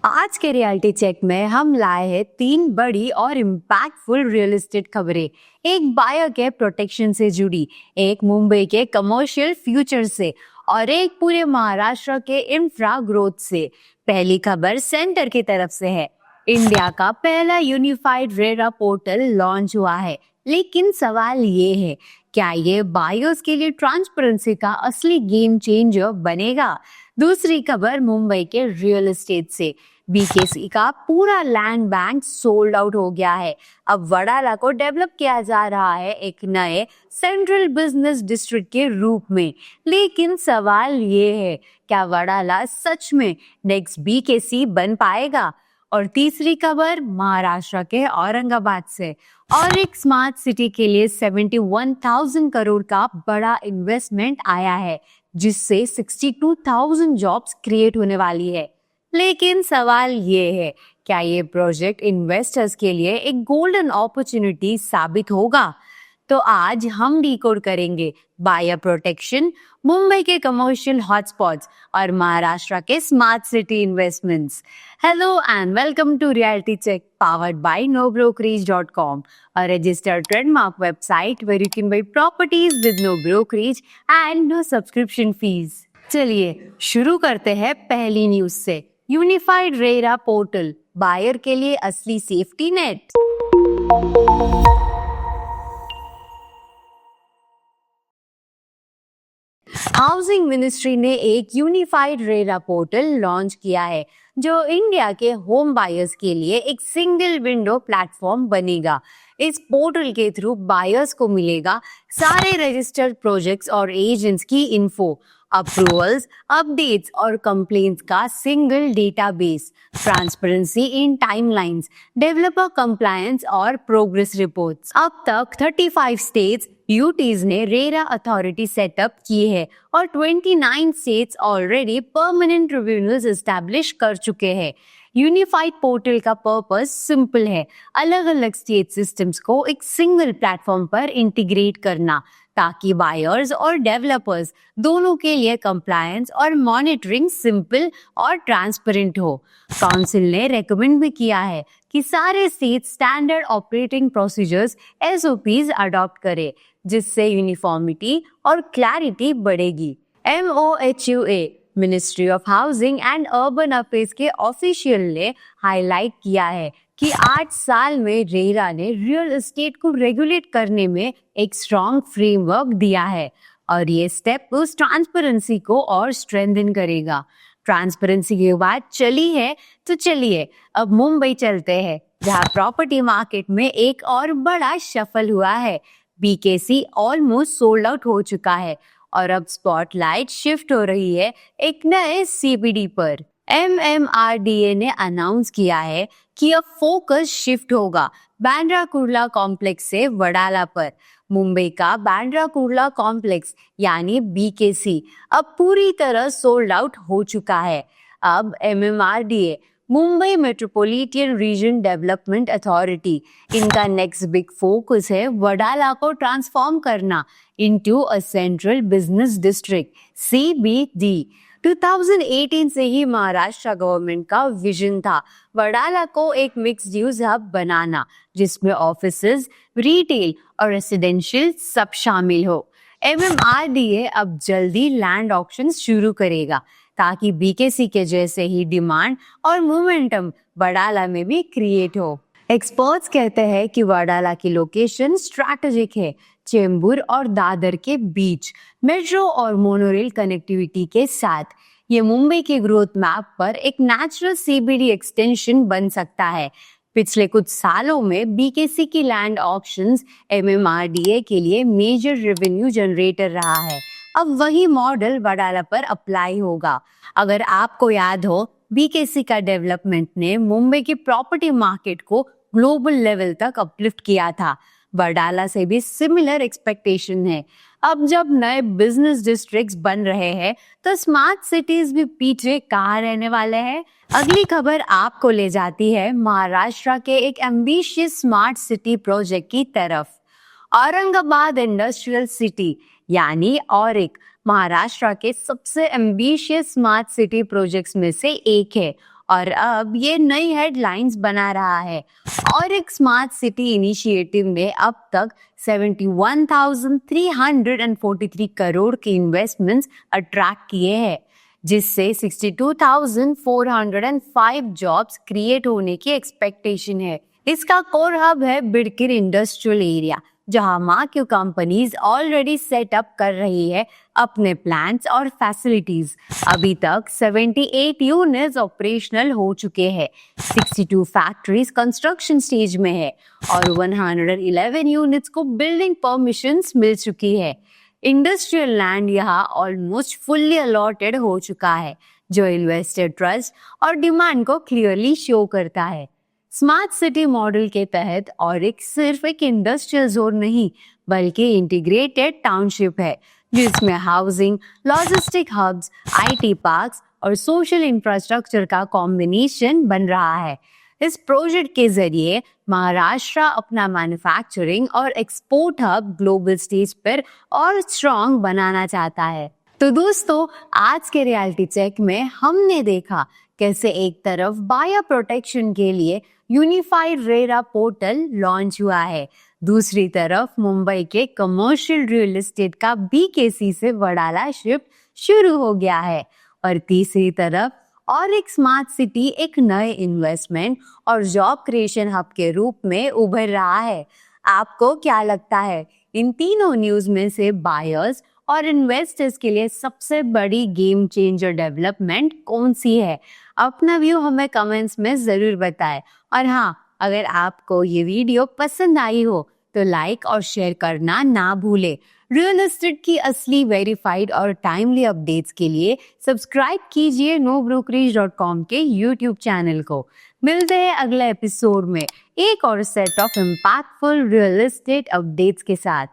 आज के reality check में हम लाए हैं 3 बड़ी और इम्पैक्टफुल रियल एस्टेट खबरें। एक बायर के प्रोटेक्शन से जुड़ी, एक मुंबई के कमर्शियल फ्यूचर से और एक पूरे महाराष्ट्र के इंफ्रा ग्रोथ से। पहली खबर सेंटर की तरफ से है। इंडिया का पहला यूनिफाइड रेरा पोर्टल लॉन्च हुआ है, लेकिन सवाल ये है, क्या ये बायर्स के लिए ट्रांसपेरेंसी का असली गेम चेंजर बनेगा? दूसरी खबर मुंबई के रियल एस्टेट से। बीकेसी का पूरा लैंड बैंक सोल्ड आउट हो गया है। अब वडाला को डेवलप किया जा रहा है एक नए सेंट्रल बिजनेस डिस्ट्रिक्ट के रूप में। लेकिन सवाल ये है, क्या वडाला सच में नेक्स्ट बीकेसी बन पाएगा? और तीसरी खबर महाराष्ट्र के औरंगाबाद से। और एक स्मार्ट सिटी के लिए 71,000 करोड़ का बड़ा इन्वेस्टमेंट आया है, जिससे 62,000 जॉब्स क्रिएट होने वाली है। लेकिन सवाल ये है, क्या ये प्रोजेक्ट इन्वेस्टर्स के लिए एक गोल्डन अपॉर्चुनिटी साबित होगा? तो आज हम डिकोड करेंगे बायर प्रोटेक्शन, मुंबई के कमर्शियल हॉटस्पॉट्स और महाराष्ट्र के smart city investments. Hello and welcome to reality check powered by nobrokerage.com, a registered trademark website where you can buy properties with no brokerage and no subscription fees। चलिए शुरू करते हैं पहली news से। Unified RERA portal buyer के लिए असली safety net. Housing ministry ने एक यूनिफाइड रेरा पोर्टल लॉन्च किया है, जो इंडिया के होम बायर्स के लिए एक सिंगल विंडो प्लेटफॉर्म बनेगा। इस पोर्टल के थ्रू बायर्स को मिलेगा सारे रजिस्टर्ड प्रोजेक्ट्स और एजेंट्स की इन्फो, अप्रूवल्स, अपडेट्स और कंप्लेंट्स का single database, transparency in timelines, developer compliance और प्रोग्रेस रिपोर्ट्स। अब तक 35 स्टेट्स यूटीज ने रेरा अथॉरिटी सेटअप की है और 29 states already permanent tribunals establish कर चुके हैं। यूनिफाइड पोर्टल का पर्पस सिंपल है, अलग अलग स्टेट सिस्टम्स को एक सिंगल प्लेटफॉर्म पर इंटीग्रेट करना, ताकि बायर्स और डेवलपर्स दोनों के लिए कंप्लायंस और मॉनिटरिंग सिंपल और ट्रांसपेरेंट हो। काउंसिल ने रेकमेंड भी किया है कि सारे state standard operating procedures SOPs adopt करे, जिससे यूनिफॉर्मिटी और क्लैरिटी बढ़ेगी। MOHUA ministry of housing and urban affairs के ऑफिशियल ने हाईलाइट किया है कि 8 साल में रेरा ने रियल एस्टेट को रेगुलेट करने में एक स्ट्रॉन्ग फ्रेमवर्क दिया है और ये स्टेप उस ट्रांसपेरेंसी को और स्ट्रेंथन करेगा। ट्रांसपेरेंसी की बात चली है तो चलिए अब मुंबई चलते हैं, जहां प्रॉपर्टी मार्केट में एक और बड़ा शफल हुआ है। बीकेसी ऑलमोस्ट सोल्ड आउट हो चुका है और अब स्पॉटलाइट शिफ्ट हो रही है एक नए सीबीडी पर। MMRDA ने अनाउंस किया है कि अब फोकस शिफ्ट होगा बांद्रा कुर्ला कॉम्प्लेक्स से वडाला पर। मुंबई का बांद्रा कुर्ला कॉम्प्लेक्स यानी बीकेसी अब पूरी तरह सोल्ड आउट हो चुका है। अब MMRDA Mumbai metropolitan region development authority, इनका नेक्स्ट बिग फोकस है वडाला को ट्रांसफॉर्म करना into a central business district CBD। 2018 से ही महाराष्ट्र गवर्नमेंट का विजन था वडाला को एक मिक्स्ड यूज हब बनाना, जिसमें ऑफिसेज, रिटेल और रेसिडेंशियल सब शामिल हो। MMRDA अब जल्दी लैंड ऑक्शन शुरू करेगा, ताकि बीकेसी के जैसे ही डिमांड और मोमेंटम वडाला में भी क्रिएट हो। एक्सपर्ट्स कहते हैं कि वडाला की लोकेशन स्ट्रैटेजिक है, चेंबूर और दादर के बीच मेट्रो और मोनोरेल कनेक्टिविटी के साथ। ये मुंबई के ग्रोथ मैप पर एक नेचुरल CBD एक्सटेंशन बन सकता है। पिछले कुछ सालों में बीकेसी की लैंड ऑक्शंस MMRDA के लिए मेजर रेवेन्यू जनरेटर रहा है। अब वही मॉडल वडाला पर अप्लाई होगा। अगर आपको याद हो, बीकेसी का डेवलपमेंट ने मुंबई की प्रॉपर्टी मार्केट को ग्लोबल लेवल तक अपलिफ्ट किया था। वडाला से भी सिमिलर एक्सपेक्टेशन है। अब जब नए बिजनेस डिस्ट्रिक्ट्स बन रहे हैं, तो स्मार्ट सिटीज भी पीछे कहाँ रहने वाले हैं? अगली खबर आपको ले जाती है महाराष्ट्र के एक एम्बिशियस स्मार्ट सिटी प्रोजेक्ट की तरफ। औरंगाबाद इंडस्ट्रियल सिटी यानी औरिक महाराष्ट्र के सबसे एम्बिशियस स्मार्ट सिटी प्रोजेक्ट्स में से एक है और अब ये नई हेडलाइंस बना रहा है। और एक स्मार्ट सिटी इनिशिएटिव ने अब तक 71,343 करोड़ के इन्वेस्टमेंट्स अट्रैक्ट किए हैं, जिससे 62,405 जॉब्स क्रिएट होने की एक्सपेक्टेशन है। इसका कोर हब है बिडकिर इंडस्ट्रियल एरिया, जहां मार्क्यू कंपनीज ऑलरेडी सेटअप कर रही है अपने प्लांट्स और फैसिलिटीज। अभी तक 78 यूनिट्स ऑपरेशनल हो चुके हैं, 62 फैक्ट्रीज कंस्ट्रक्शन स्टेज में है और 111 यूनिट्स को बिल्डिंग परमिशंस मिल चुकी है। इंडस्ट्रियल लैंड यहाँ ऑलमोस्ट फुल्ली अलॉटेड हो चुका है, जो इन्वेस्टर ट्रस्ट और डिमांड को क्लियरली शो करता है। स्मार्ट सिटी मॉडल के तहत और सिर्फ एक इंडस्ट्रियल जोन नहीं, बल्कि इंटीग्रेटेड टाउनशिप है, जिसमें housing, logistic hubs, IT parks और सोशल इंफ्रास्ट्रक्चर का कॉम्बिनेशन बन रहा है। इस प्रोजेक्ट के जरिए महाराष्ट्र अपना मैन्युफैक्चरिंग और एक्सपोर्ट हब ग्लोबल स्टेज पर और स्ट्रॉन्ग बनाना चाहता है। तो दोस्तों, आज के रियलिटी चेक में हमने देखा कैसे एक तरफ बायर प्रोटेक्शन के लिए यूनिफाइड रेरा पोर्टल लॉन्च हुआ है, दूसरी तरफ मुंबई के कमर्शियल रियल एस्टेट का BKC से वडाला शिफ्ट शुरू हो गया है, और तीसरी तरफ और एक स्मार्ट सिटी एक नए इन्वेस्टमेंट और जॉब क्रिएशन हब के रूप में उभर रहा है। आपको क्या लगता है, इन तीनों न्यूज में से बायर्स और इन्वेस्टर्स के लिए सबसे बड़ी गेम चेंजर डेवलपमेंट कौन सी है? अपना व्यू हमें कमेंट्स में जरूर बताएं। और हाँ, अगर आपको ये वीडियो पसंद आई हो तो लाइक और शेयर करना ना भूले। रियल एस्टेट की असली वेरीफाइड और टाइमली अपडेट्स के लिए सब्सक्राइब कीजिए nobrokerage.com के YouTube चैनल को। मिलते हैं अगले एपिसोड में एक और set of impactful real estate updates के साथ।